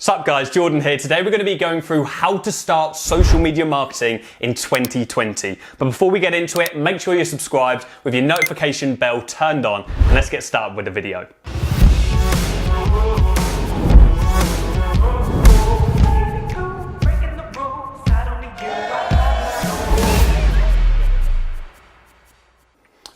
Sup guys, Jordan here. Today we're going to be going through how to start social media marketing in 2020. But before we get into it, make sure you're subscribed with your notification bell turned on, and let's get started with the video.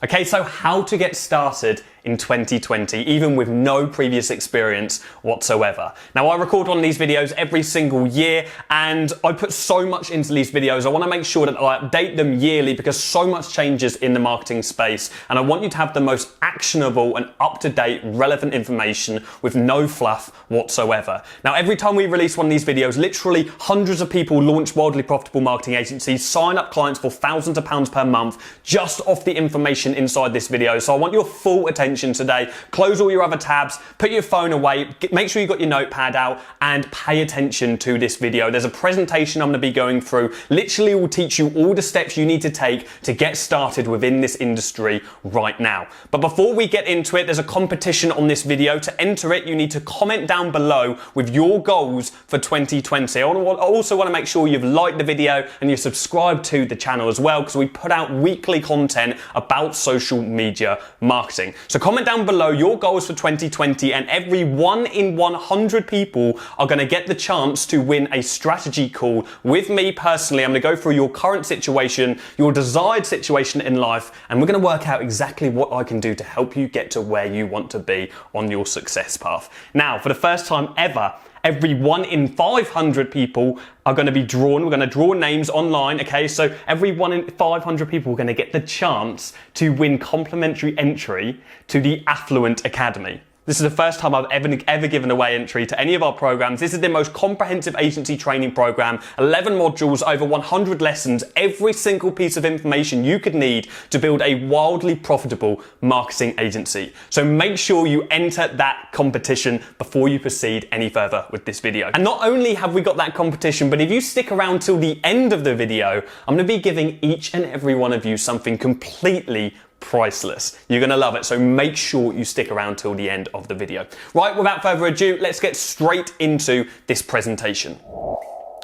Okay, so how to get started in 2020, even with no previous experience whatsoever. Now, I record on these videos every single year, and I put so much into these videos. I want to make sure that I update them yearly because so much changes in the marketing space, and I want you to have the most actionable and up-to-date relevant information with no fluff whatsoever. Now, every time we release one of these videos, literally hundreds of people launch wildly profitable marketing agencies, sign up clients for thousands of pounds per month just off the information inside this video. So I want your full attention today. Close all your other tabs, put your phone away, make sure you got your notepad out, and pay attention to this video. There's a presentation I'm going to be going through. Literally will teach you all the steps you need to take to get started within this industry right now. But before we get into it, there's a competition on this video. To enter it, you need to comment down below with your goals for 2020. I also want to make sure you've liked the video and you're subscribed to the channel as well, because we put out weekly content about social media marketing. So comment down below your goals for 2020, and every 1 in 100 people are going to get the chance to win a strategy call with me personally. I'm going to go through your current situation, your desired situation in life, and we're going to work out exactly what I can do to help you get to where you want to be on your success path. Now, for the first time ever, every 1 in 500 people are going to be drawn. We're going to draw names online, okay? So every 1 in 500 people are going to get the chance to win complimentary entry to the Affluent Academy. This is the first time I've ever given away entry to any of our programs. This is the most comprehensive agency training program, 11 modules, over 100 lessons, every single piece of information you could need to build a wildly profitable marketing agency. So make sure you enter that competition before you proceed any further with this video. And not only have we got that competition, but if you stick around till the end of the video, I'm going to be giving each and every one of you something completely priceless. You're going to love it, so make sure you stick around till the end of the video. Right, without further ado, let's get straight into this presentation.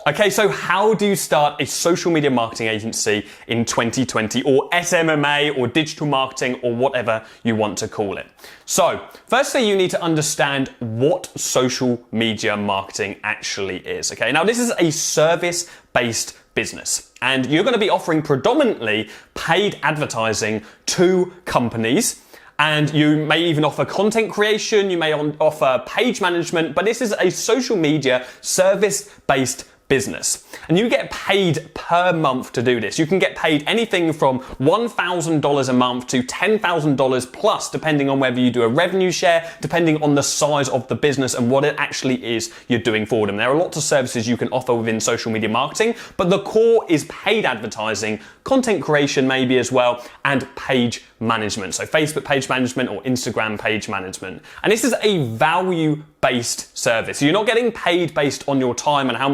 Okay, so how do you start a social media marketing agency in 2020, or SMMA, or digital marketing, or whatever you want to call it? So, firstly, you need to understand what social media marketing actually is. Okay, now this is a service-based business, and you're going to be offering predominantly paid advertising to companies. And you may even offer content creation, you may offer page management, but this is a social media service-based business. And you get paid per month to do this. You can get paid anything from $1,000 a month to $10,000 plus, depending on whether you do a revenue share, depending on the size of the business and what it actually is you're doing for them. There are lots of services you can offer within social media marketing, but the core is paid advertising, content creation maybe as well, and page management. So Facebook page management or Instagram page management. And this is a value-based service. So you're not getting paid based on your time and how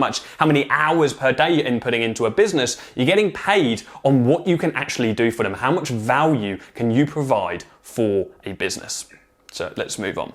many hours per day you're inputting into a business. You're getting paid on what you can actually do for them. How much value can you provide for a business? So let's move on.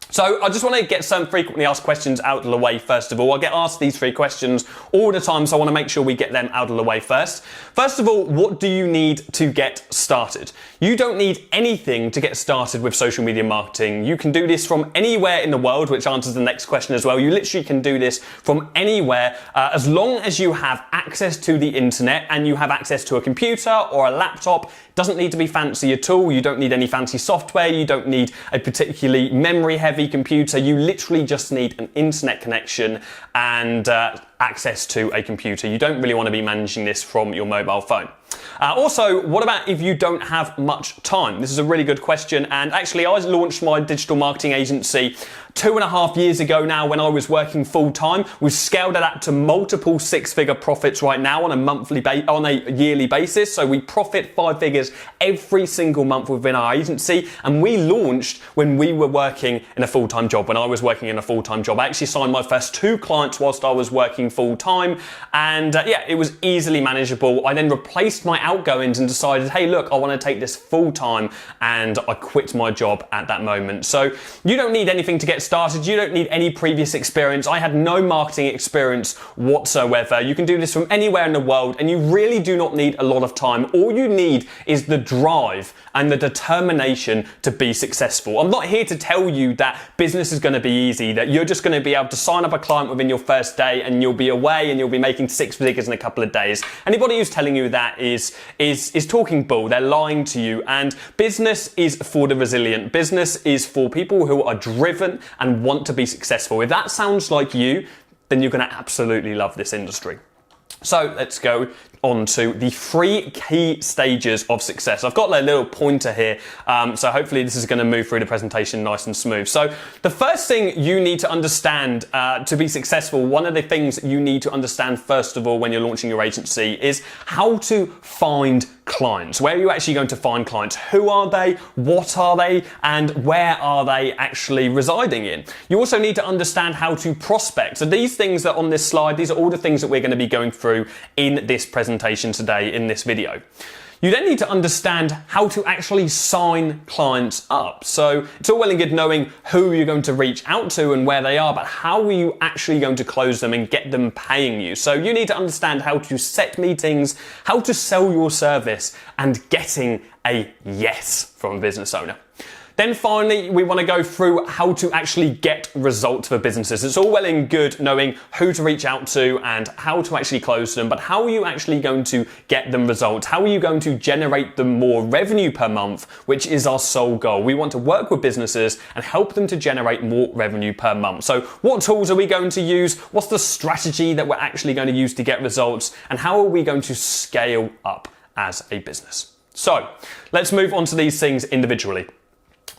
So I just want to get some frequently asked questions out of the way first of all. I get asked these 3 questions all the time, so I want to make sure we get them out of the way first. First of all, what do you need to get started? You don't need anything to get started with social media marketing. You can do this from anywhere in the world, which answers the next question as well. You literally can do this from anywhere as long as you have access to the internet and you have access to a computer or a laptop. Doesn't need to be fancy at all. You don't need any fancy software. You don't need a particularly memory-heavy computer. You literally just need an internet connection and access to a computer. You don't really want to be managing this from your mobile phone. Also, what about if you don't have much time? This is a really good question, and actually I launched my digital marketing agency 2.5 years ago now when I was working full time. We've scaled it up to multiple 6-figure profits right now on a yearly basis. So we profit 5 figures every single month within our agency, and we launched when we were working in a full-time job. When I was working in a full-time job, I actually signed my first 2 clients whilst I was working full time, and yeah, it was easily manageable. I then replaced faced my outgoings and decided, hey, look, I want to take this full time, and I quit my job at that moment. So you don't need anything to get started. You don't need any previous experience. I had no marketing experience whatsoever. You can do this from anywhere in the world, and you really do not need a lot of time. All you need is the drive and the determination to be successful. I'm not here to tell you that business is going to be easy, that you're just going to be able to sign up a client within your first day and you'll be away and you'll be making six figures in a couple of days. Anybody who's telling you that is talking bull. They're lying to you. And business is for the resilient. Business is for people who are driven and want to be successful. If that sounds like you, then you're going to absolutely love this industry. So let's go on to the 3 key stages of success. I've got a little pointer here, so hopefully this is going to move through the presentation nice and smooth. So the first thing you need to understand to be successful, one of the things you need to understand first of all when you're launching your agency is how to find clients. Where are you actually going to find clients? Who are they? What are they? And where are they actually residing in? You also need to understand how to prospect. So these things that are on this slide, these are all the things that we're going to be going through in this presentation today, in this video. You then need to understand how to actually sign clients up. So it's all well and good knowing who you're going to reach out to and where they are, but how are you actually going to close them and get them paying you? So you need to understand how to set meetings, how to sell your service, and getting a yes from a business owner. Then finally, we want to go through how to actually get results for businesses. It's all well and good knowing who to reach out to and how to actually close them, but how are you actually going to get them results? How are you going to generate them more revenue per month, which is our sole goal? We want to work with businesses and help them to generate more revenue per month. So what tools are we going to use? What's the strategy that we're actually going to use to get results? And how are we going to scale up as a business? So let's move on to these things individually.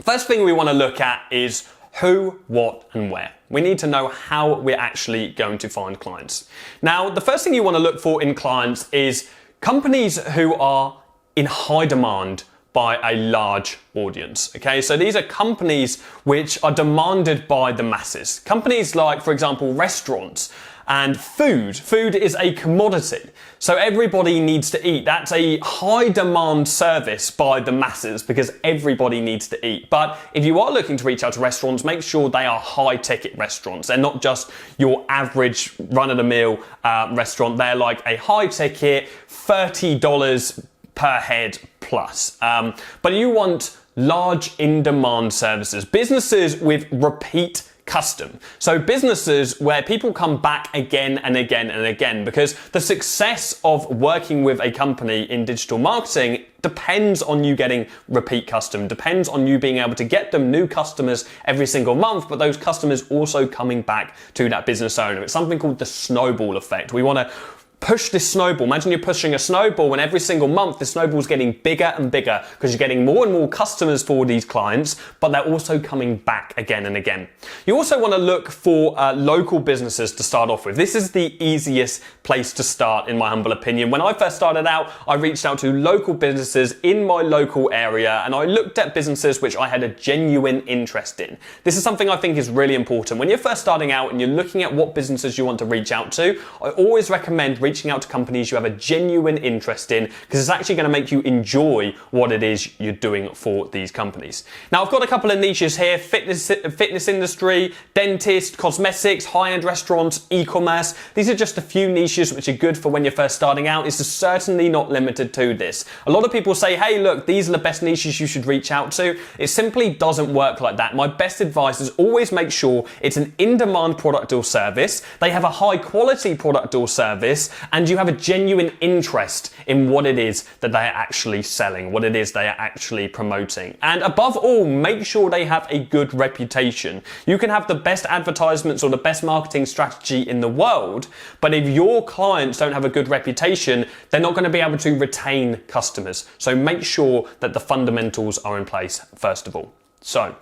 First thing we want to look at is who, what, and where. We need to know how we're actually going to find clients. Now, the first thing you want to look for in clients is companies who are in high demand by a large audience. Okay, so these are companies which are demanded by the masses. Companies like, for example, restaurants and food. Food is a commodity, so everybody needs to eat. That's a high demand service by the masses because everybody needs to eat. But if you are looking to reach out to restaurants, make sure they are high ticket restaurants. They're not just your average run of the mill restaurant. They're like a high ticket, $30 per head plus. But you want large in-demand services, businesses with repeat custom. So businesses where people come back again and again and again, because the success of working with a company in digital marketing depends on you getting repeat custom, depends on you being able to get them new customers every single month, but those customers also coming back to that business owner. It's something called the snowball effect. We want to push this snowball. Imagine you're pushing a snowball and every single month the snowball's getting bigger and bigger because you're getting more and more customers for these clients, but they're also coming back again and again. You also want to look for local businesses to start off with. This is the easiest place to start, in my humble opinion. When I first started out, I reached out to local businesses in my local area and I looked at businesses which I had a genuine interest in. This is something I think is really important. When you're first starting out and you're looking at what businesses you want to reach out to, I always recommend reaching out to companies you have a genuine interest in, because it's actually going to make you enjoy what it is you're doing for these companies. Now, I've got a couple of niches here: fitness industry, dentist, cosmetics, high-end restaurants, e-commerce. These are just a few niches which are good for when you're first starting out. It's certainly not limited to this. A lot of people say, hey, look, these are the best niches you should reach out to. It simply doesn't work like that. My best advice is always make sure it's an in-demand product or service, they have a high-quality product or service, and you have a genuine interest in what it is that they are actually selling, what it is they are actually promoting. And above all, make sure they have a good reputation. You can have the best advertisements or the best marketing strategy in the world, but if your clients don't have a good reputation, they're not going to be able to retain customers. So make sure that the fundamentals are in place first of all. So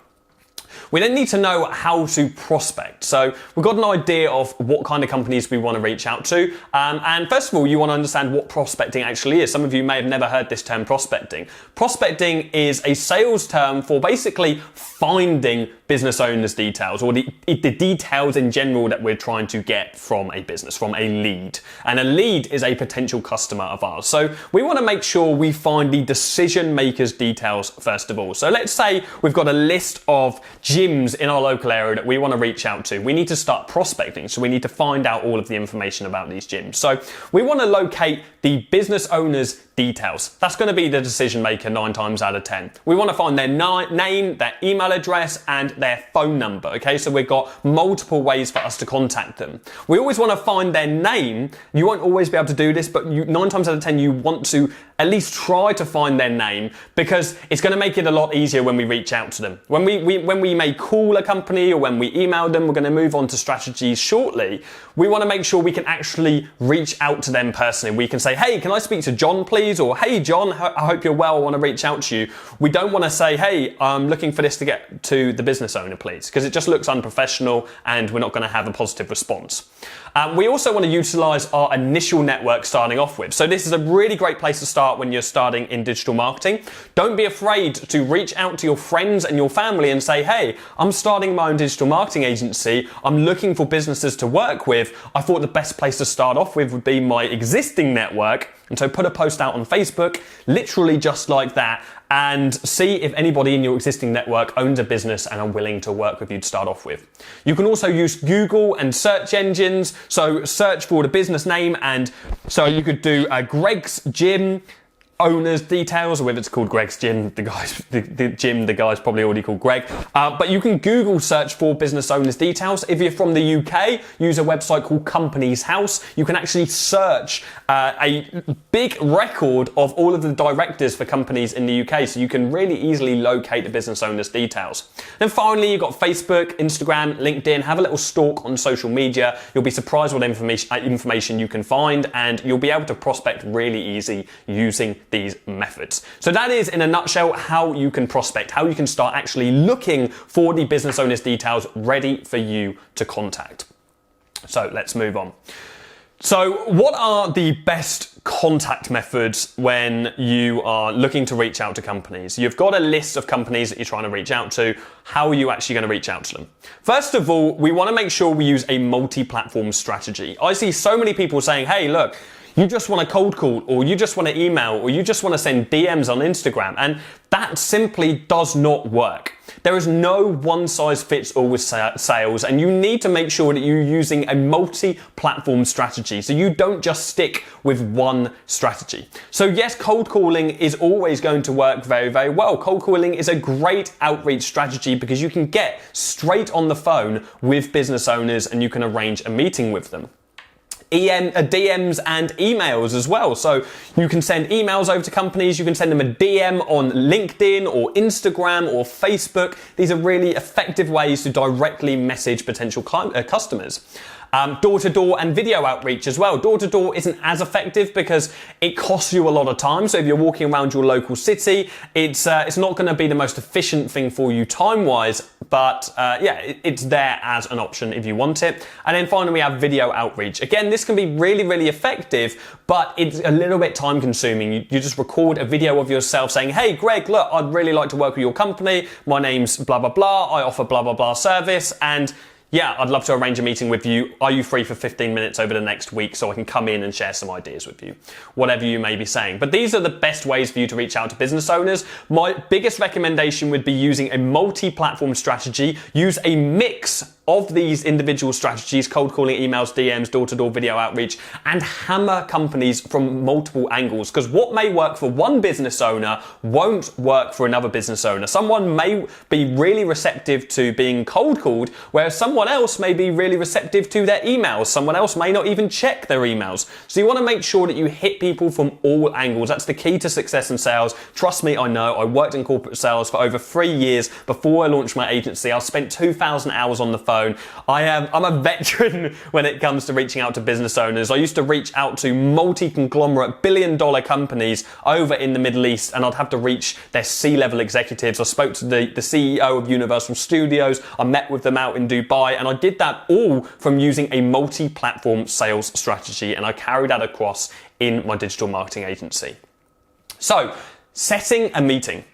we then need to know how to prospect. So we've got an idea of what kind of companies we want to reach out to. And first of all, you want to understand what prospecting actually is. Some of you may have never heard this term, prospecting. Prospecting is a sales term for basically finding business owner's details, or the details in general that we're trying to get from a business, from a lead. And a lead is a potential customer of ours. So we want to make sure we find the decision maker's details first of all. So let's say we've got a list of gyms in our local area that we want to reach out to. We need to start prospecting, so we need to find out all of the information about these gyms. So we want to locate the business owner's details. That's going to be the decision maker 9 times out of 10. We want to find their name, their email address, and their phone number. Okay, so we've got multiple ways for us to contact them. We always want to find their name. You won't always be able to do this, but 9 times out of 10, you want to at least try to find their name, because it's going to make it a lot easier when we reach out to them. When we may call a company or when we email them, we're going to move on to strategies shortly. We want to make sure we can actually reach out to them personally. We can say, hey, can I speak to John, please? Or, hey, John, I hope you're well. I want to reach out to you. We don't want to say, hey, I'm looking for this to get to the business owner, please, because it just looks unprofessional and we're not going to have a positive response. We also want to utilize our initial network starting off with. So this is a really great place to start when you're starting in digital marketing. Don't be afraid to reach out to your friends and your family and say, hey, I'm starting my own digital marketing agency. I'm looking for businesses to work with. I thought the best place to start off with would be my existing network. And so put a post out on Facebook, literally just like that, and see if anybody in your existing network owns a business and are willing to work with you to start off with. You can also use Google and search engines. So search for the business name, and so you could do Greg's Gym owner's details, or whether it's called Greg's Gym, the guy's probably already called Greg. But you can Google search for business owner's details. If you're from the UK, use a website called Companies House. You can actually search a big record of all of the directors for companies in the UK, so you can really easily locate the business owner's details. Then finally, you've got Facebook, Instagram, LinkedIn. Have a little stalk on social media. You'll be surprised what information you can find, and you'll be able to prospect really easy using these methods. So that is, in a nutshell, how you can prospect, how you can start actually looking for the business owner's details ready for you to contact. So let's move on. So what are the best contact methods when you are looking to reach out to companies? You've got a list of companies that you're trying to reach out to. How are you actually going to reach out to them? First of all, we want to make sure we use a multi-platform strategy. I see so many people saying, hey, look, you just want to cold call, or you just want to email, or you just want to send DMs on Instagram. And that simply does not work. There is no one size fits all with sales, and you need to make sure that you're using a multi-platform strategy. So you don't just stick with one strategy. So yes, cold calling is always going to work very, very well. Cold calling is a great outreach strategy because you can get straight on the phone with business owners and you can arrange a meeting with them. DMs and emails as well. So you can send emails over to companies, you can send them a DM on LinkedIn or Instagram or Facebook. These are really effective ways to directly message potential customers. Door-to-door and video outreach as well. Door-to-door isn't as effective because it costs you a lot of time. So if you're walking around your local city, it's not going to be the most efficient thing for you time-wise, but it's there as an option if you want it. And then finally, we have video outreach. Again, this can be really, really effective, but it's a little bit time-consuming. You just record a video of yourself saying, hey, Greg, look, I'd really like to work with your company. My name's blah, blah, blah. I offer blah, blah, blah service. And yeah, I'd love to arrange a meeting with you. Are you free for 15 minutes over the next week so I can come in and share some ideas with you? Whatever you may be saying. But these are the best ways for you to reach out to business owners. My biggest recommendation would be using a multi-platform strategy. Use a mix of these individual strategies, cold calling, emails, DMs, door-to-door video outreach, and hammer companies from multiple angles. Because what may work for one business owner won't work for another business owner. Someone may be really receptive to being cold called, whereas someone else may be really receptive to their emails. Someone else may not even check their emails. So you want to make sure that you hit people from all angles. That's the key to success in sales. Trust me, I know. I worked in corporate sales for over 3 years before I launched my agency. I spent 2,000 hours on the phone. I'm a veteran when it comes to reaching out to business owners. I used to reach out to multi-conglomerate billion-dollar companies over in the Middle East, and I'd have to reach their C-level executives. I spoke to the CEO of Universal Studios. I met with them out in Dubai, and I did that all from using a multi-platform sales strategy, and I carried that across in my digital marketing agency. So, setting a meeting.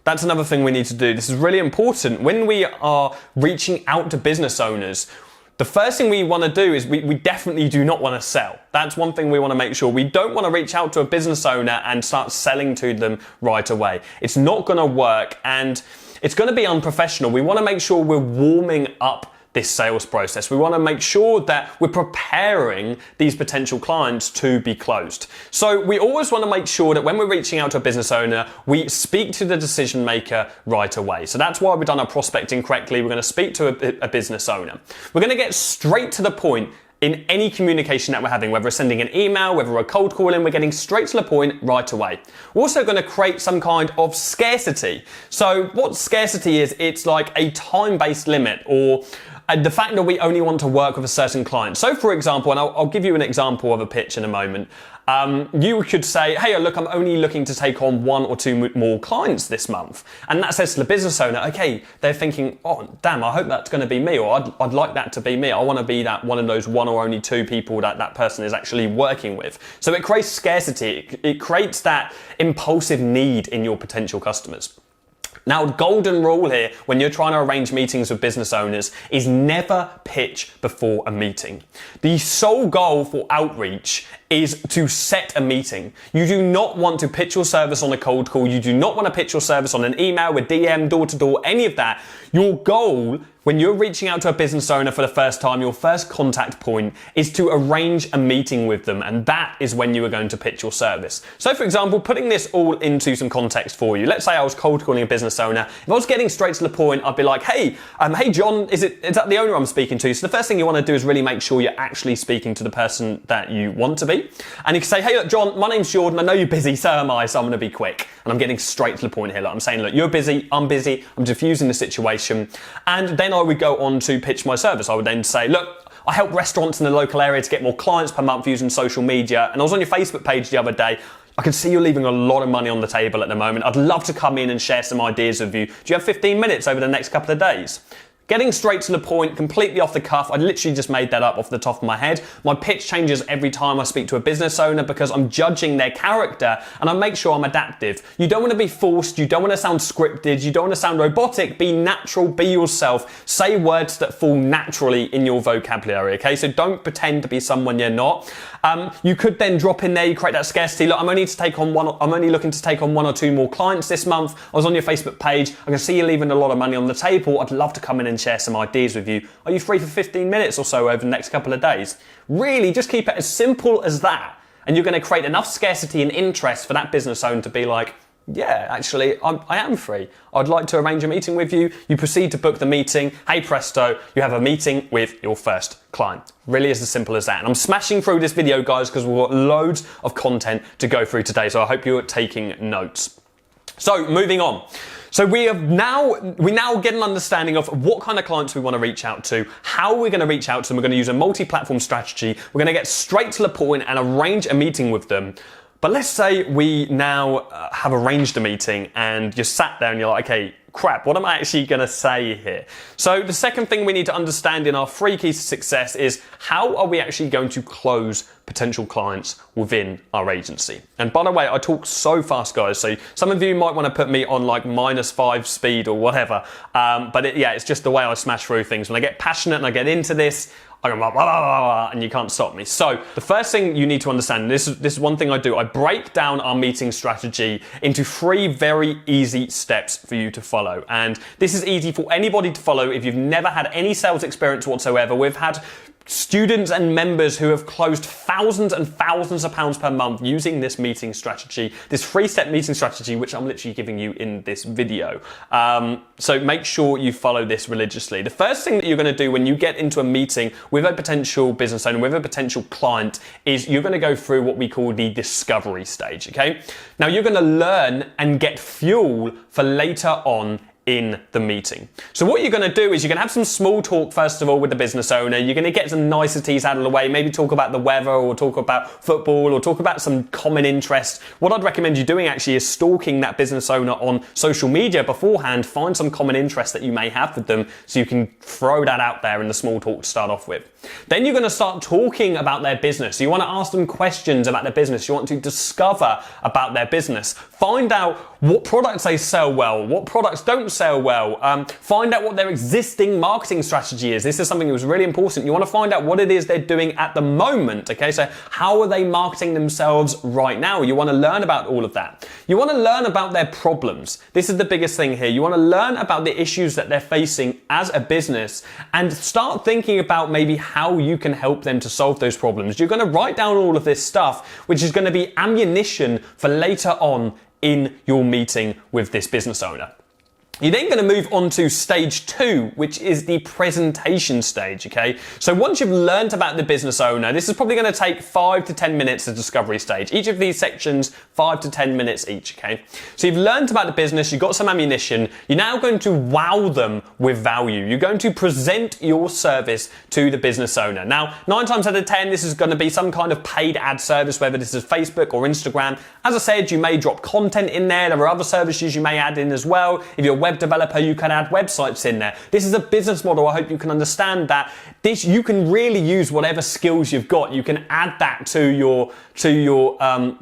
That's another thing we need to do. This is really important. When we are reaching out to business owners, the first thing we want to do is we definitely do not want to sell. That's one thing we want to make sure. We don't want to reach out to a business owner and start selling to them right away. It's not going to work and it's going to be unprofessional. We want to make sure we're warming up this sales process. We want to make sure that we're preparing these potential clients to be closed. So we always want to make sure that when we're reaching out to a business owner, we speak to the decision maker right away. So that's why we've done our prospecting correctly. We're going to speak to a business owner. We're going to get straight to the point in any communication that we're having, whether we're sending an email, whether we're cold calling, we're getting straight to the point right away. We're also going to create some kind of scarcity. So what scarcity is, it's like a time-based limit or the fact that we only want to work with a certain client. So for example, and I'll give you an example of a pitch in a moment, you could say, hey, look, I'm only looking to take on 1 or 2 more clients this month. And that says to the business owner, okay, they're thinking, oh, damn, I hope that's going to be me, or I'd like that to be me. I want to be that one of those 1 or only 2 people that person is actually working with. So it creates scarcity. It creates that impulsive need in your potential customers. Now, golden rule here, when you're trying to arrange meetings with business owners, is never pitch before a meeting. The sole goal for outreach is to set a meeting. You do not want to pitch your service on a cold call. You do not want to pitch your service on an email, a DM, door to door, any of that. Your goal when you're reaching out to a business owner for the first time, your first contact point is to arrange a meeting with them, and that is when you are going to pitch your service. So for example, putting this all into some context for you, let's say I was cold calling a business owner. If I was getting straight to the point, I'd be like, hey John, is that the owner I'm speaking to? So the first thing you want to do is really make sure you're actually speaking to the person that you want to be. And you can say, hey look John, my name's Jordan, I know you're busy, so am I, so I'm going to be quick. And I'm getting straight to the point here. Like I'm saying, look, you're busy, I'm diffusing the situation. And then I would go on to pitch my service. I would then say, look, I help restaurants in the local area to get more clients per month using social media. And I was on your Facebook page the other day. I can see you're leaving a lot of money on the table at the moment. I'd love to come in and share some ideas with you. Do you have 15 minutes over the next couple of days? Getting straight to the point, completely off the cuff. I literally just made that up off the top of my head. My pitch changes every time I speak to a business owner because I'm judging their character and I make sure I'm adaptive. You don't want to be forced. You don't want to sound scripted. You don't want to sound robotic. Be natural. Be yourself. Say words that fall naturally in your vocabulary, okay? So don't pretend to be someone you're not. You could then drop in there, you create that scarcity. Look, I'm only looking to take on 1 or 2 more clients this month. I was on your Facebook page. I can see you're leaving a lot of money on the table. I'd love to come in and share some ideas with you. Are you free for 15 minutes or so over the next couple of days? Really, just keep it as simple as that. And you're going to create enough scarcity and interest for that business owner to be like, yeah, actually, I am free. I'd like to arrange a meeting with you. You proceed to book the meeting. Hey presto, you have a meeting with your first client. Really is as simple as that. And I'm smashing through this video, guys, because we've got loads of content to go through today. So I hope you're taking notes. So moving on. So we now get an understanding of what kind of clients we want to reach out to, how we're going to reach out to them. We're going to use a multi-platform strategy. We're going to get straight to the point and arrange a meeting with them. But let's say we now have arranged a meeting and you're sat there and you're like, okay, crap, what am I actually going to say here? So the second thing we need to understand in our 3 keys to success is how are we actually going to close potential clients within our agency? And by the way, I talk so fast, guys, so some of you might want to put me on like -5 speed or whatever. But it's just the way I smash through things. When I get passionate and I get into this, I go blah, blah, blah, blah, and you can't stop me. So the first thing you need to understand, and this is one thing I do, I break down our meeting strategy into 3 very easy steps for you to follow. And this is easy for anybody to follow if you've never had any sales experience whatsoever. We've had students and members who have closed thousands and thousands of pounds per month using this meeting strategy, this 3-step meeting strategy, which I'm literally giving you in this video. So make sure you follow this religiously. The first thing that you're going to do when you get into a meeting with a potential business owner, with a potential client, is you're going to go through what we call the discovery stage, okay? Now you're going to learn and get fuel for later on in the meeting. So what you're going to do is you're going to have some small talk first of all with the business owner. You're going to get some niceties out of the way, maybe talk about the weather or talk about football or talk about some common interest. What I'd recommend you doing actually is stalking that business owner on social media beforehand. Find some common interest that you may have with them so you can throw that out there in the small talk to start off with. Then you're going to start talking about their business. You want to ask them questions about their business. You want to discover about their business. Find out what products they sell well, what products don't sell well. Find out what their existing marketing strategy is. This is something that was really important. You want to find out what it is they're doing at the moment. Okay, so how are they marketing themselves right now? You want to learn about all of that. You want to learn about their problems. This is the biggest thing here. You want to learn about the issues that they're facing as a business and start thinking about maybe how you can help them to solve those problems. You're going to write down all of this stuff, which is going to be ammunition for later on in your meeting with this business owner. You're then going to move on to stage 2, which is the presentation stage, okay? So once you've learned about the business owner, this is probably going to take 5 to 10 minutes, the discovery stage. Each of these sections, 5 to 10 minutes each, okay? So you've learned about the business, you've got some ammunition, you're now going to wow them with value. You're going to present your service to the business owner. Now, 9 times out of 10, this is going to be some kind of paid ad service, whether this is Facebook or Instagram. As I said, you may drop content in there. There are other services you may add in as well. If you're a web developer, you can add websites in there. This is a business model. I hope you can understand that you can really use whatever skills you've got. You can add that to your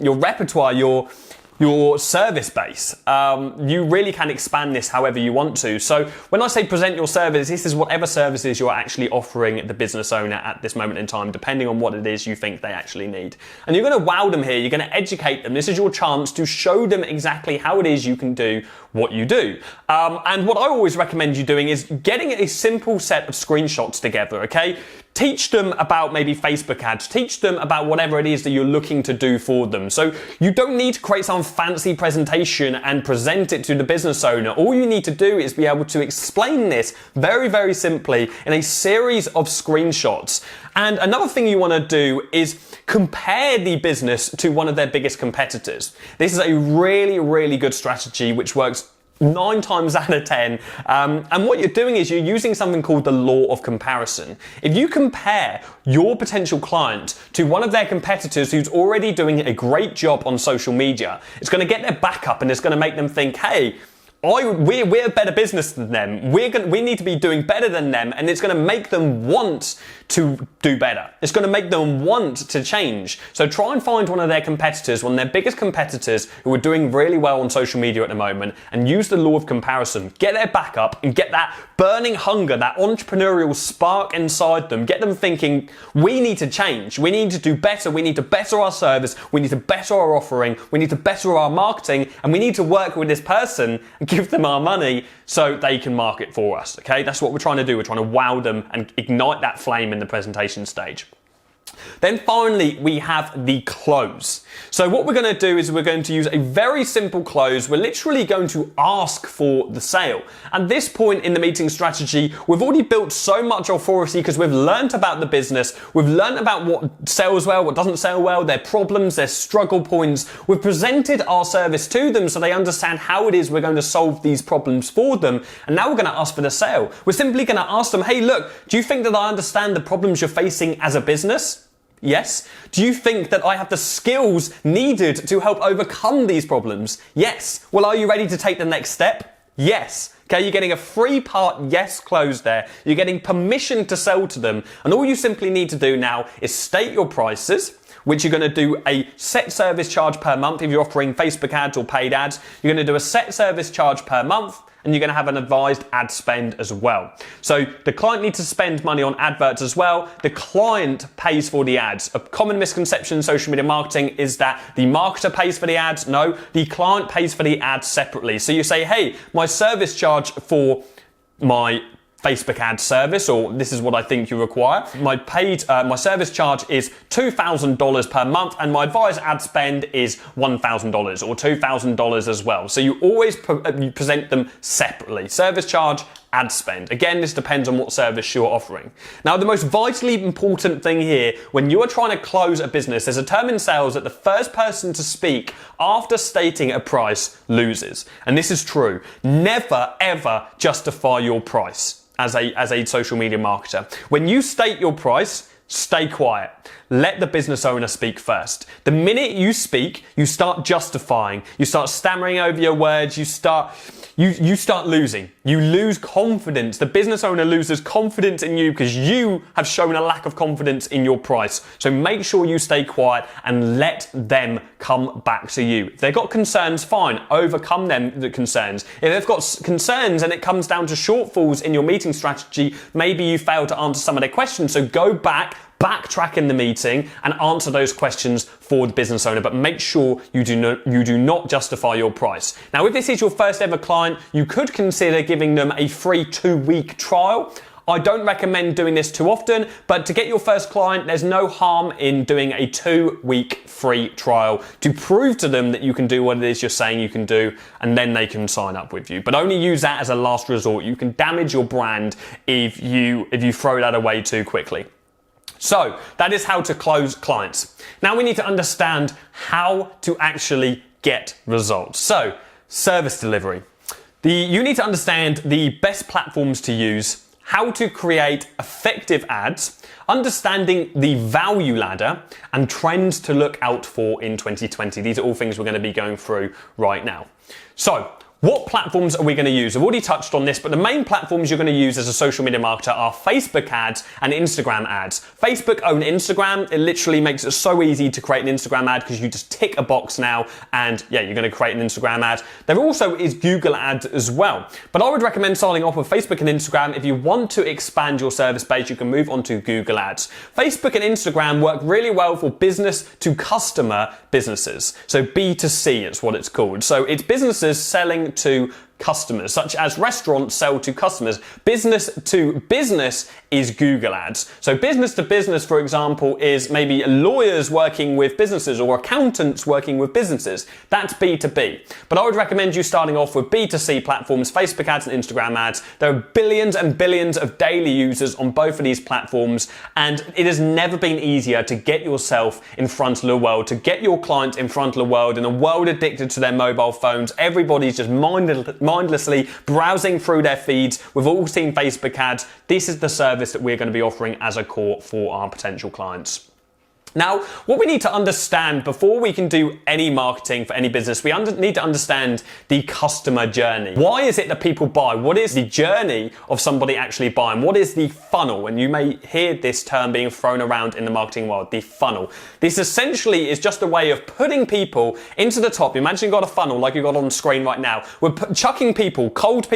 repertoire, your service base. You really can expand this however you want to. So when I say present your service, this is whatever services you're actually offering the business owner at this moment in time, depending on what it is you think they actually need. And you're going to wow them here. You're going to educate them. This is your chance to show them exactly how it is you can do what you do. And what I always recommend you doing is getting a simple set of screenshots together, okay? Teach them about maybe Facebook ads. Teach them about whatever it is that you're looking to do for them. So you don't need to create some fancy presentation and present it to the business owner. All you need to do is be able to explain this very, very simply in a series of screenshots. And another thing you want to do is compare the business to one of their biggest competitors. This is a really, really good strategy which works 9 times out of 10. And what you're doing is you're using something called the law of comparison. If you compare your potential client to one of their competitors who's already doing a great job on social media, it's going to get their back up and it's going to make them think, hey, we're a better business than them. We need to be doing better than them, and it's going to make them want to do better. It's going to make them want to change. So try and find one of their competitors, one of their biggest competitors who are doing really well on social media at the moment, and use the law of comparison. Get their back up and get that burning hunger, that entrepreneurial spark inside them. Get them thinking, we need to change. We need to do better. We need to better our service. We need to better our offering. We need to better our marketing, and we need to work with this person and give them our money so they can market for us, okay? That's what we're trying to do. We're trying to wow them and ignite that flame in the presentation stage. Then finally, we have the close. So what we're going to do is we're going to use a very simple close. We're literally going to ask for the sale. At this point in the meeting strategy, we've already built so much authority because we've learned about the business. We've learned about what sells well, what doesn't sell well, their problems, their struggle points. We've presented our service to them so they understand how it is we're going to solve these problems for them. And now we're going to ask for the sale. We're simply going to ask them, hey, look, do you think that I understand the problems you're facing as a business? Yes. Do you think that I have the skills needed to help overcome these problems? Yes. Well, are you ready to take the next step? Yes. Okay, you're getting a 3-part yes close there. You're getting permission to sell to them. And all you simply need to do now is state your prices, which you're going to do a set service charge per month. If you're offering Facebook ads or paid ads, you're going to do a set service charge per month, and you're going to have an advised ad spend as well. So the client needs to spend money on adverts as well. The client pays for the ads. A common misconception in social media marketing is that the marketer pays for the ads. No, the client pays for the ads separately. So you say, hey, my service charge for my Facebook ad service, or this is what I think you require. My service charge is $2,000 per month, and my advised ad spend is $1,000 or $2,000 as well. So you always you present them separately. Service charge, ad spend. Again, this depends on what service you're offering. Now, the most vitally important thing here, when you are trying to close a business, there's a term in sales that the first person to speak after stating a price loses. And this is true. Never, ever justify your price as a social media marketer. When you state your price, stay quiet. Let the business owner speak first. The minute you speak, you start justifying, you start stammering over your words, you start losing. You lose confidence. The business owner loses confidence in you because you have shown a lack of confidence in your price. So make sure you stay quiet and let them come back to you. If they've got concerns, fine, overcome the concerns. If they've got concerns and it comes down to shortfalls in your meeting strategy, maybe you failed to answer some of their questions. So go backtrack in the meeting and answer those questions for the business owner, but make sure you do not justify your price. Now, if this is your first ever client, you could consider giving them a free 2-week trial. I don't recommend doing this too often, but to get your first client, there's no harm in doing a 2-week free trial to prove to them that you can do what it is you're saying you can do, and then they can sign up with you. But only use that as a last resort. You can damage your brand if you throw that away too quickly. So that is how to close clients. Now we need to understand how to actually get results. So service delivery. You need to understand the best platforms to use, how to create effective ads, understanding the value ladder, and trends to look out for in 2020. These are all things we're going to be going through right now. So what platforms are we going to use? I've already touched on this, but the main platforms you're going to use as a social media marketer are Facebook ads and Instagram ads. Facebook own Instagram. It literally makes it so easy to create an Instagram ad because you just tick a box now and yeah, you're going to create an Instagram ad. There also is Google ads as well. But I would recommend starting off with Facebook and Instagram. If you want to expand your service base, you can move on to Google ads. Facebook and Instagram work really well for business to customer businesses. So B2C is what it's called. So it's businesses selling to customers, such as restaurants sell to customers. Business to business is Google ads. So business to business, for example, is maybe lawyers working with businesses or accountants working with businesses. That's B2B. But I would recommend you starting off with B2C platforms, Facebook ads and Instagram ads. There are billions and billions of daily users on both of these platforms, and it has never been easier to get yourself in front of the world, to get your client in front of the world. In a world addicted to their mobile phones, everybody's just mindlessly browsing through their feeds. We've all seen Facebook ads. This is the service that we're going to be offering as a core for our potential clients. Now, what we need to understand before we can do any marketing for any business, we need to understand the customer journey. Why is it that people buy? What is the journey of somebody actually buying? What is the funnel? And you may hear this term being thrown around in the marketing world, the funnel. This essentially is just a way of putting people into the top. Imagine you've got a funnel like you've got on the screen right now. We're chucking people, cold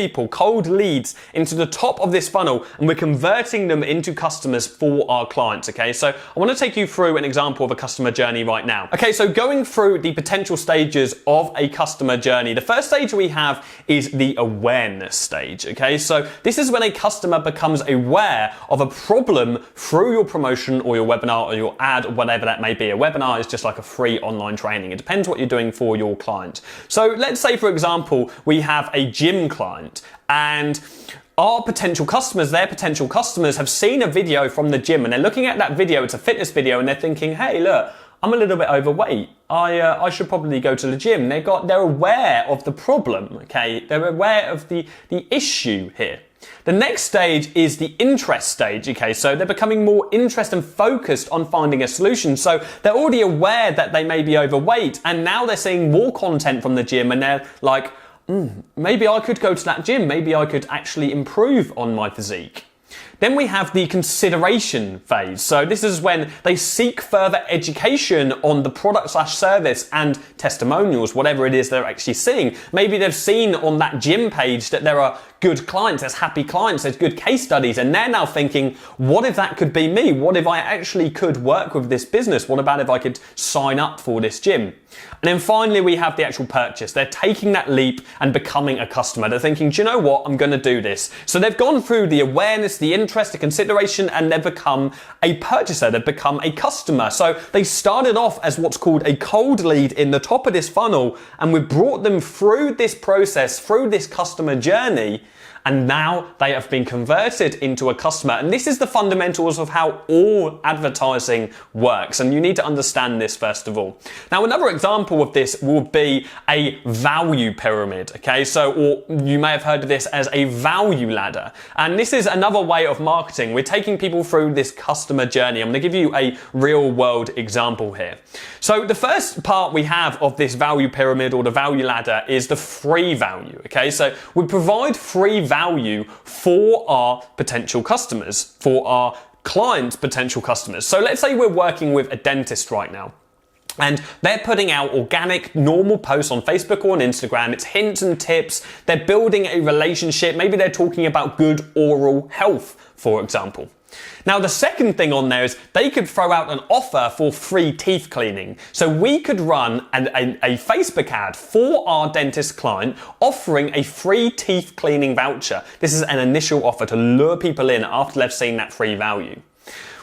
leads into the top of this funnel, and we're converting them into customers for our clients, okay? So I want to take you through an example of a customer journey right now. Okay, so going through the potential stages of a customer journey, the first stage we have is the awareness stage, okay? So this is when a customer becomes aware of a problem through your promotion or your webinar or your ad or whatever that may be. A webinar is just like a free online training. It depends what you're doing for your client. So let's say, for example, we have a gym client, and our potential customers, their potential customers, have seen a video from the gym, and they're looking at that video. It's a fitness video, and they're thinking, hey, look, I'm a little bit overweight. I should probably go to the gym. They're aware of the problem, okay? They're aware of the issue here. The next stage is the interest stage, okay? So they're becoming more interested and focused on finding a solution. So they're already aware that they may be overweight, and now they're seeing more content from the gym, and they're like, maybe I could go to that gym. Maybe I could actually improve on my physique. Then we have the consideration phase. So this is when they seek further education on the product/service and testimonials, whatever it is they're actually seeing. Maybe they've seen on that gym page that there are good clients, there's happy clients, there's good case studies, and they're now thinking, what if that could be me? What if I actually could work with this business? What about if I could sign up for this gym? And then finally, we have the actual purchase. They're taking that leap and becoming a customer. They're thinking, do you know what? I'm going to do this. So they've gone through the awareness, the interest, the consideration, and they've become a purchaser. They've become a customer. So they started off as what's called a cold lead in the top of this funnel, and we've brought them through this process, through this customer journey, and now they have been converted into a customer. And this is the fundamentals of how all advertising works, and you need to understand this first of all. Now, another example of this will be a value pyramid, okay? Or you may have heard of this as a value ladder. And this is another way of marketing. We're taking people through this customer journey. I'm going to give you a real world example here. So the first part we have of this value pyramid or the value ladder is the free value, okay? So we provide free value for our potential customers, for our clients' potential customers. So let's say we're working with a dentist right now, and they're putting out organic, normal posts on Facebook or on Instagram. It's hints and tips. They're building a relationship. Maybe they're talking about good oral health, for example. Now, the second thing on there is they could throw out an offer for free teeth cleaning. So we could run a Facebook ad for our dentist client offering a free teeth cleaning voucher. This is an initial offer to lure people in after they've seen that free value.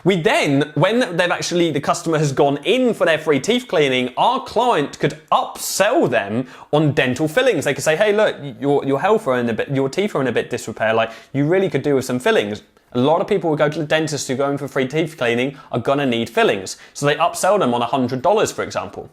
We then, when the customer has gone in for their free teeth cleaning, our client could upsell them on dental fillings. They could say, hey, look, your your teeth are in a bit disrepair. Like, you really could do with some fillings. A lot of people who go to the dentist who go in for free teeth cleaning are gonna need fillings. So they upsell them on $100, for example.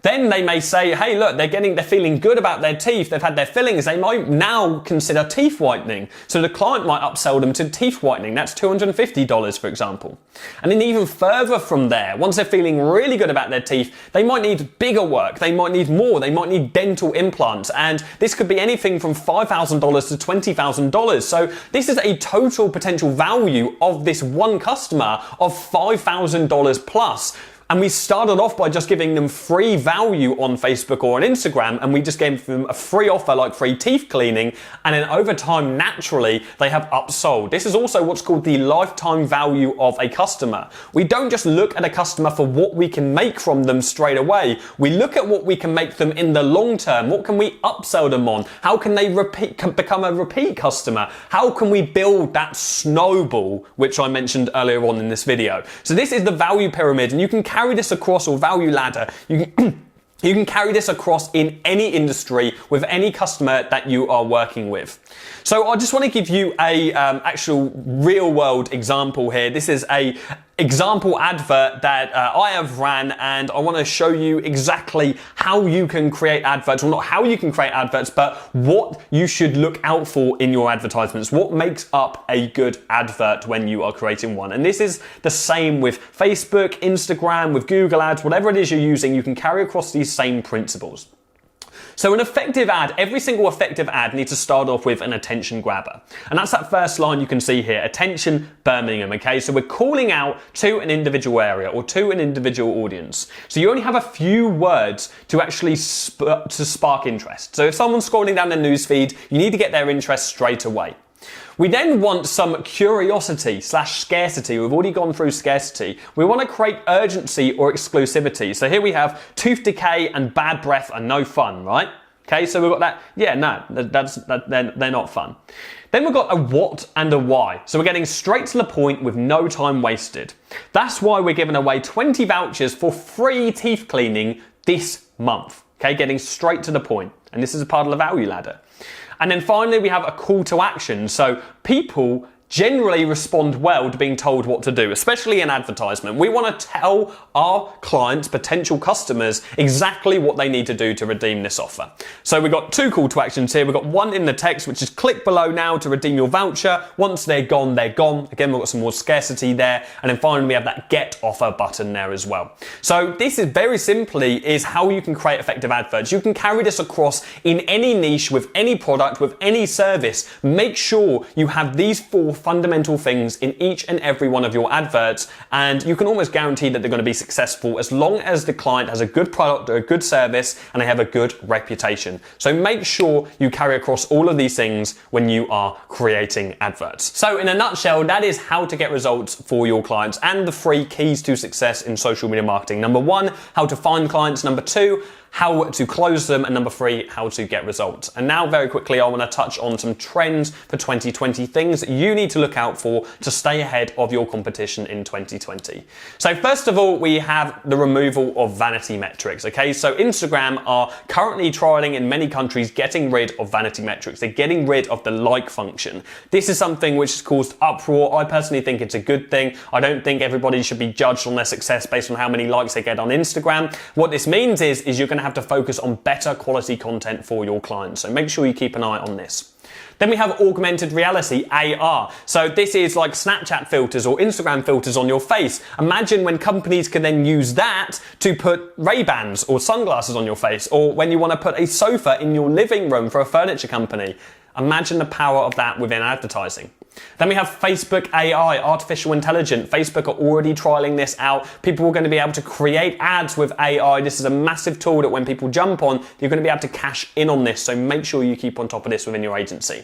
Then they may say, hey, look, they're feeling good about their teeth. They've had their fillings. They might now consider teeth whitening. So the client might upsell them to teeth whitening. That's $250, for example. And then even further from there, once they're feeling really good about their teeth, they might need bigger work. They might need more. They might need dental implants. And this could be anything from $5,000 to $20,000. So this is a total potential value of this one customer of $5,000 plus. And we started off by just giving them free value on Facebook or on Instagram, and we just gave them a free offer like free teeth cleaning, and then over time, naturally, they have upsold. This is also what's called the lifetime value of a customer. We don't just look at a customer for what we can make from them straight away. We look at what we can make them in the long term. What can we upsell them on? How can they become a repeat customer? How can we build that snowball, which I mentioned earlier on in this video? So this is the value pyramid, and you can carry this across, or value ladder. You can carry this across in any industry with any customer that you are working with. So I just want to give you a actual real world example here. This is a example advert that I have ran, and I want to show you exactly how you can create adverts. Well, not how you can create adverts, but what you should look out for in your advertisements. What makes up a good advert when you are creating one? And this is the same with Facebook, Instagram, with Google Ads, whatever it is you're using, you can carry across these same principles. So an effective ad, every single effective ad needs to start off with an attention grabber. And that's that first line you can see here, attention Birmingham, okay? So we're calling out to an individual area or to an individual audience. So you only have a few words to actually spark interest. So if someone's scrolling down their newsfeed, you need to get their interest straight away. We then want some curiosity / scarcity. We've already gone through scarcity. We want to create urgency or exclusivity. So here we have tooth decay and bad breath are no fun, right? Okay, so we've got that. Yeah, no, they're not fun. Then we've got a what and a why. So we're getting straight to the point with no time wasted. That's why we're giving away 20 vouchers for free teeth cleaning this month. Okay, getting straight to the point. And this is a part of the value ladder. And then finally, we have a call to action. So people generally respond well to being told what to do, especially in advertisement. We want to tell our clients, potential customers, exactly what they need to do to redeem this offer. So we've got two call to actions here. We've got one in the text, which is click below now to redeem your voucher. Once they're gone, they're gone. Again, we've got some more scarcity there. And then finally, we have that get offer button there as well. So this is very simply is how you can create effective adverts. You can carry this across in any niche, with any product, with any service. Make sure you have these four fundamental things in each and every one of your adverts, and you can almost guarantee that they're going to be successful as long as the client has a good product or a good service and they have a good reputation. So make sure you carry across all of these things when you are creating adverts. So in a nutshell, that is how to get results for your clients and the 3 keys to success in social media marketing. Number 1, how to find clients. Number 2, how to close them, and number 3, how to get results. And now very quickly, I want to touch on some trends for 2020, things that you need to look out for to stay ahead of your competition in 2020. So first of all, we have the removal of vanity metrics. Okay, so Instagram are currently trialing in many countries getting rid of vanity metrics. They're getting rid of the like function. This is something which has caused uproar. I personally think it's a good thing. I don't think everybody should be judged on their success based on how many likes they get on Instagram. What this means is you're going to have to focus on better quality content for your clients. So make sure you keep an eye on this. Then we have augmented reality, AR. So this is like Snapchat filters or Instagram filters on your face. Imagine when companies can then use that to put Ray-Bans or sunglasses on your face, or when you want to put a sofa in your living room for a furniture company. Imagine the power of that within advertising. Then we have Facebook AI, artificial intelligence. Facebook are already trialing this out. People are going to be able to create ads with AI. This is a massive tool that when people jump on, you're going to be able to cash in on this. So make sure you keep on top of this within your agency.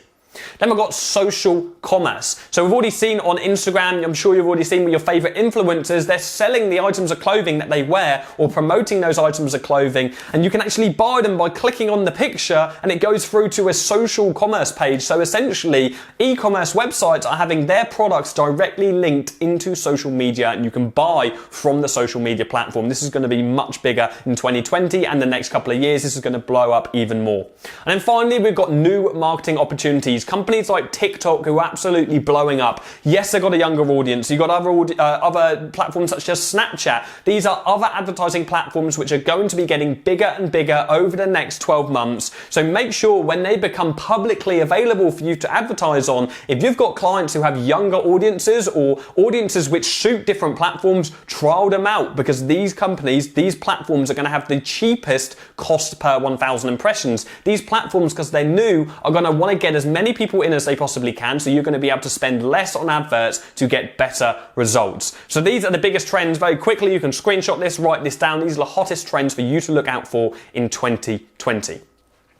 Then we've got social commerce. So we've already seen on Instagram, I'm sure you've already seen with your favorite influencers, they're selling the items of clothing that they wear or promoting those items of clothing. And you can actually buy them by clicking on the picture and it goes through to a social commerce page. So essentially, e-commerce websites are having their products directly linked into social media and you can buy from the social media platform. This is going to be much bigger in 2020 and the next couple of years. This is going to blow up even more. And then finally, we've got new marketing opportunities. Companies like TikTok who are absolutely blowing up. Yes, they've got a younger audience. You've got other platforms such as Snapchat. These are other advertising platforms which are going to be getting bigger and bigger over the next 12 months. So make sure when they become publicly available for you to advertise on, if you've got clients who have younger audiences or audiences which suit different platforms, trial them out because these companies, these platforms are going to have the cheapest cost per 1,000 impressions. These platforms, because they're new, are going to want to get as many people in as they possibly can, so you're going to be able to spend less on adverts to get better results. So these are the biggest trends. Very quickly, you can screenshot this, write this down. These are the hottest trends for you to look out for in 2020.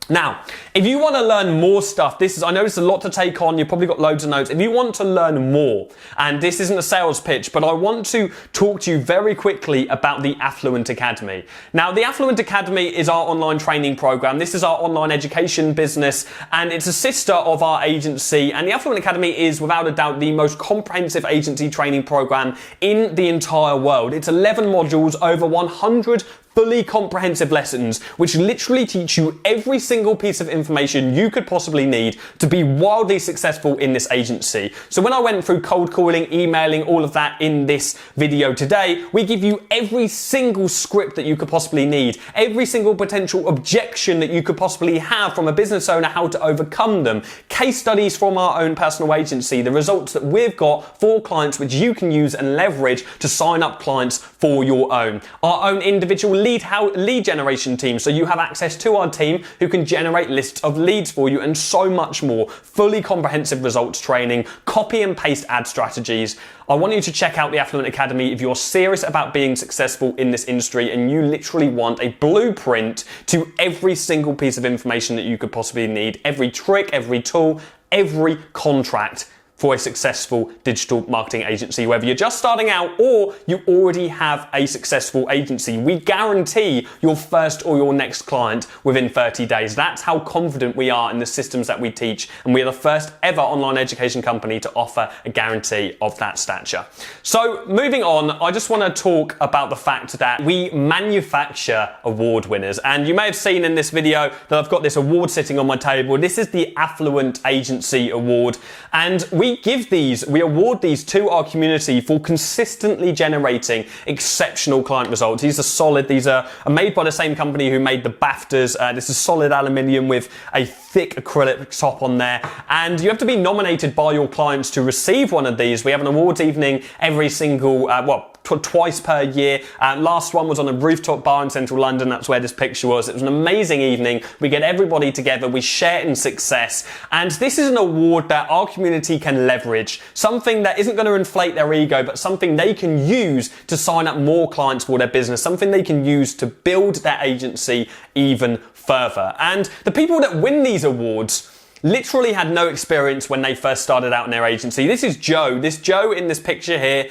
Now, if you want to learn more stuff, I know it's a lot to take on, you've probably got loads of notes. If you want to learn more, and this isn't a sales pitch, but I want to talk to you very quickly about the Affluent Academy. Now, the Affluent Academy is our online training program. This is our online education business, and it's a sister of our agency. And the Affluent Academy is, without a doubt, the most comprehensive agency training program in the entire world. It's 11 modules, over 100 fully comprehensive lessons, which literally teach you every single piece of information you could possibly need to be wildly successful in this agency. So when I went through cold calling, emailing, all of that in this video today, we give you every single script that you could possibly need, every single potential objection that you could possibly have from a business owner, how to overcome them, case studies from our own personal agency, the results that we've got for clients which you can use and leverage to sign up clients for your own. Our own individual lead generation team, so you have access to our team who can generate lists of leads for you and so much more. Fully comprehensive results training, copy and paste ad strategies. I want you to check out the Affluent Academy if you're serious about being successful in this industry and you literally want a blueprint to every single piece of information that you could possibly need, every trick, every tool, every contract for a successful digital marketing agency, whether you're just starting out or you already have a successful agency. We guarantee your first or your next client within 30 days. That's how confident we are in the systems that we teach, and we are the first ever online education company to offer a guarantee of that stature. So moving on, I just want to talk about the fact that we manufacture award winners, and you may have seen in this video that I've got this award sitting on my table. This is the Affluent Agency Award, and we award these to our community for consistently generating exceptional client results. These are solid. These are made by the same company who made the BAFTAs. This is solid aluminium with a thick acrylic top on there. And you have to be nominated by your clients to receive one of these. We have an awards evening every single, twice per year. Last one was on a rooftop bar in central London. That's where this picture was. It was an amazing evening. We get everybody together. We share in success. And this is an award that our community can leverage. Something that isn't going to inflate their ego, but something they can use to sign up more clients for their business. Something they can use to build their agency even further. And the people that win these awards, literally had no experience when they first started out in their agency. This is Joe. This Joe in this picture here.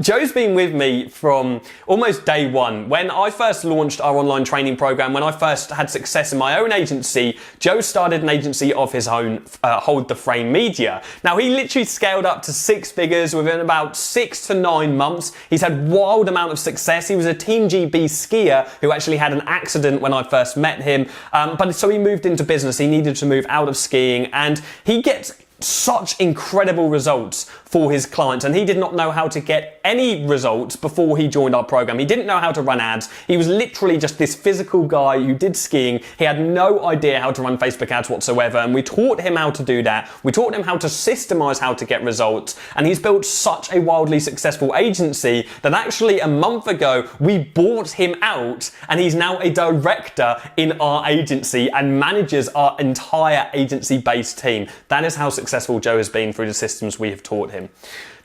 Joe's been with me from almost day one. When I first launched our online training program, when I first had success in my own agency, Joe started an agency of his own, Hold the Frame Media. Now, he literally scaled up to 6 figures within about 6 to 9 months. He's had wild amount of success. He was a Team GB skier who actually had an accident when I first met him. But so he moved into business. He needed to move out of skiing, and he gets such incredible results for his clients, and he did not know how to get any results before he joined our program. He didn't know how to run ads. He was literally just this physical guy who did skiing. He had no idea how to run Facebook ads whatsoever, and we taught him how to do that. We taught him how to systemize how to get results, and he's built such a wildly successful agency that actually a month ago we bought him out, and he's now a director in our agency and manages our entire agency-based team. That is how successful Joe has been through the systems we have taught him.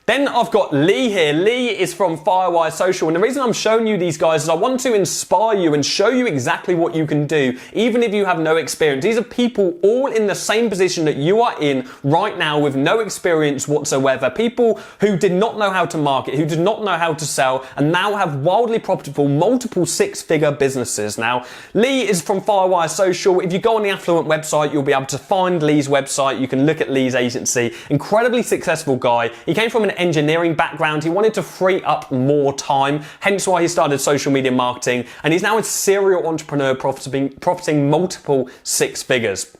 Then I've got Lee here. Lee is from Firewire Social, and the reason I'm showing you these guys is I want to inspire you and show you exactly what you can do, even if you have no experience. These are people all in the same position that you are in right now with no experience whatsoever. People who did not know how to market, who did not know how to sell, and now have wildly profitable, multiple 6-figure businesses. Now, Lee is from Firewire Social. If you go on the Affluent website, you'll be able to find Lee's website. You can look at Lee's agency. Incredibly successful guy. He came from an engineering background. He wanted to free up more time, hence why he started social media marketing, and he's now a serial entrepreneur profiting multiple 6 figures.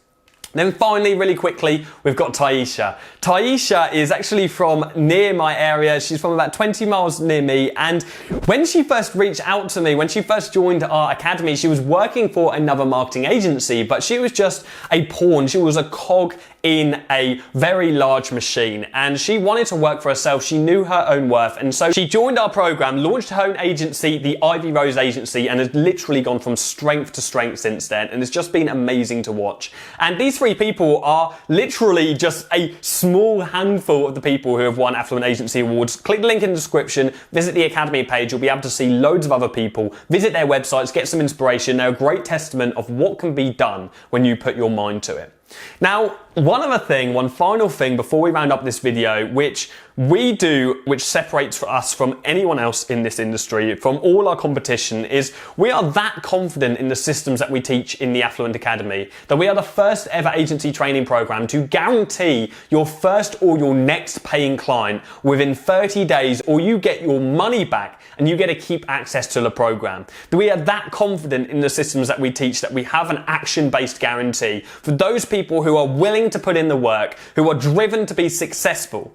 Then finally, really quickly, we've got Taisha. Taisha is actually from near my area. She's from about 20 miles near me. And when she first reached out to me, when she first joined our academy, she was working for another marketing agency, but she was just a pawn. She was a cog in a very large machine, and she wanted to work for herself. She knew her own worth, and so she joined our program, launched her own agency, the Ivy Rose Agency, and has literally gone from strength to strength since then, and it's just been amazing to watch. And these 3 people are literally just a small handful of the people who have won Affluent Agency Awards. Click the link in the description, visit the Academy page, you'll be able to see loads of other people, visit their websites, get some inspiration. They're a great testament of what can be done when you put your mind to it. Now, one final thing before we round up this video, which we do, which separates us from anyone else in this industry, from all our competition, is we are that confident in the systems that we teach in the Affluent Academy that we are the first ever agency training program to guarantee your first or your next paying client within 30 days, or you get your money back and you get to keep access to the program. That we are that confident in the systems that we teach that we have an action-based guarantee for those people who are willing to put in the work, who are driven to be successful.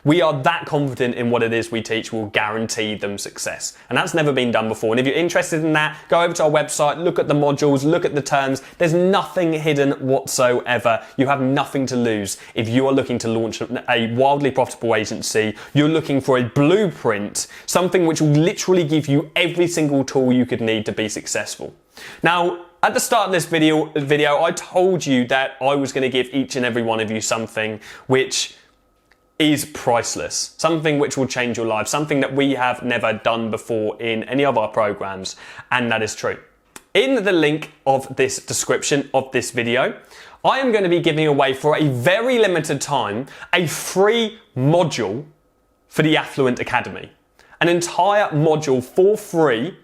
We are that confident in what it is we teach, we'll guarantee them success. And that's never been done before. And if you're interested in that, go over to our website, look at the modules, look at the terms. There's nothing hidden whatsoever. You have nothing to lose if you are looking to launch a wildly profitable agency. You're looking for a blueprint, something which will literally give you every single tool you could need to be successful. Now, at the start of this video, I told you that I was going to give each and every one of you something which is priceless, something which will change your life, something that we have never done before in any of our programs, and that is true. In the link of this description of this video, I am going to be giving away for a very limited time a free module for the Affluent Academy. An entire module for free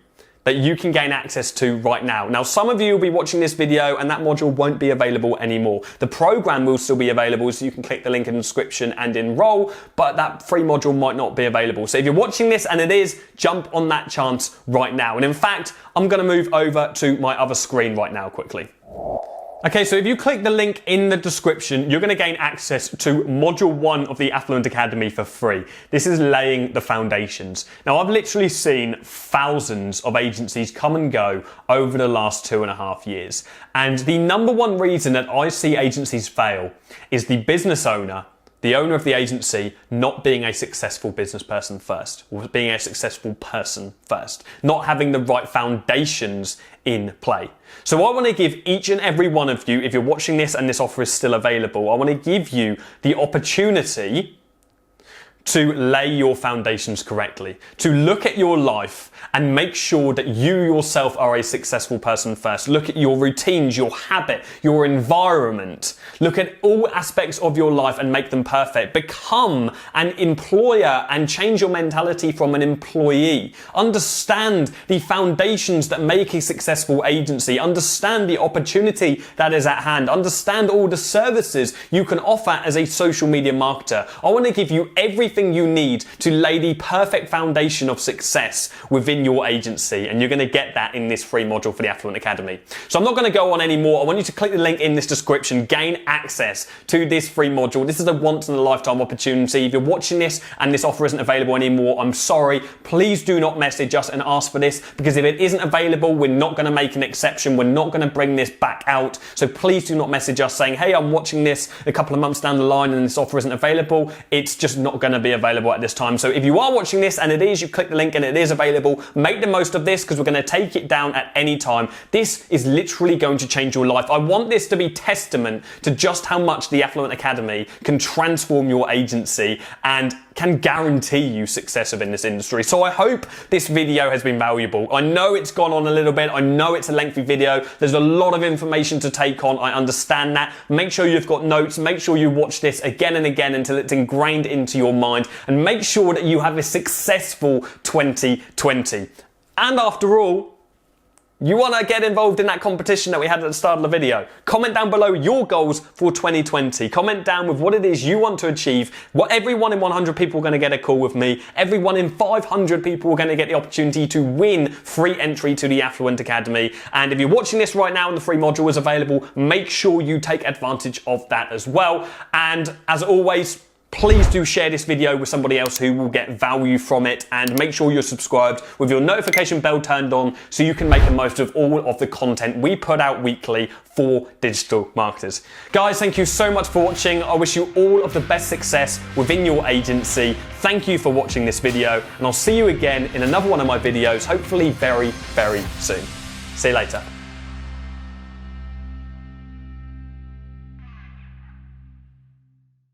that you can gain access to right now. Now, some of you will be watching this video and that module won't be available anymore. The program will still be available, so you can click the link in the description and enroll, but that free module might not be available. So if you're watching this and it is, jump on that chance right now. And in fact, I'm gonna move over to my other screen right now quickly. Okay, so if you click the link in the description, you're going to gain access to Module 1 of the Affluent Academy for free. This is laying the foundations. Now, I've literally seen thousands of agencies come and go over the last 2.5 years. And the number one reason that I see agencies fail is the business owner, the owner of the agency, not being a successful business person first, or being a successful person first, not having the right foundations in play. So I want to give each and every one of you, if you're watching this and this offer is still available, I want to give you the opportunity to lay your foundations correctly, to look at your life and make sure that you yourself are a successful person first. Look at your routines, your habit, your environment. Look at all aspects of your life and make them perfect. Become an employer and change your mentality from an employee. Understand the foundations that make a successful agency. Understand the opportunity that is at hand. Understand all the services you can offer as a social media marketer. I want to give you everything you need to lay the perfect foundation of success within your agency, and you're going to get that in this free module for the Affluent Academy. So I'm not going to go on anymore. I want you to click the link in this description, gain access to this free module. This is a once in a lifetime opportunity. If you're watching this and this offer isn't available anymore, I'm sorry. Please do not message us and ask for this, because if it isn't available, we're not going to make an exception. We're not going to bring this back out. So please do not message us saying, hey, I'm watching this a couple of months down the line and this offer isn't available. It's just not going to be available at this time. So if you are watching this and it is, you click the link and it is available, make the most of this, because we're going to take it down at any time. This is literally going to change your life. I want this to be testament to just how much the Affluent Academy can transform your agency and can guarantee you success within this industry. So I hope this video has been valuable. I know it's gone on a little bit. I know it's a lengthy video. There's a lot of information to take on. I understand that. Make sure you've got notes. Make sure you watch this again and again until it's ingrained into your mind, and make sure that you have a successful 2020. And after all, you want to get involved in that competition that we had at the start of the video. Comment down below your goals for 2020. Comment down with what it is you want to achieve. What every 1 in 100 people are going to get a call with me. Every 1 in 500 people are going to get the opportunity to win free entry to the Affluent Academy. And if you're watching this right now and the free module is available, make sure you take advantage of that as well. And as always, please do share this video with somebody else who will get value from it, and make sure you're subscribed with your notification bell turned on so you can make the most of all of the content we put out weekly for digital marketers. Guys, thank you so much for watching. I wish you all of the best success within your agency. Thank you for watching this video, and I'll see you again in another one of my videos, hopefully very, very soon. See you later.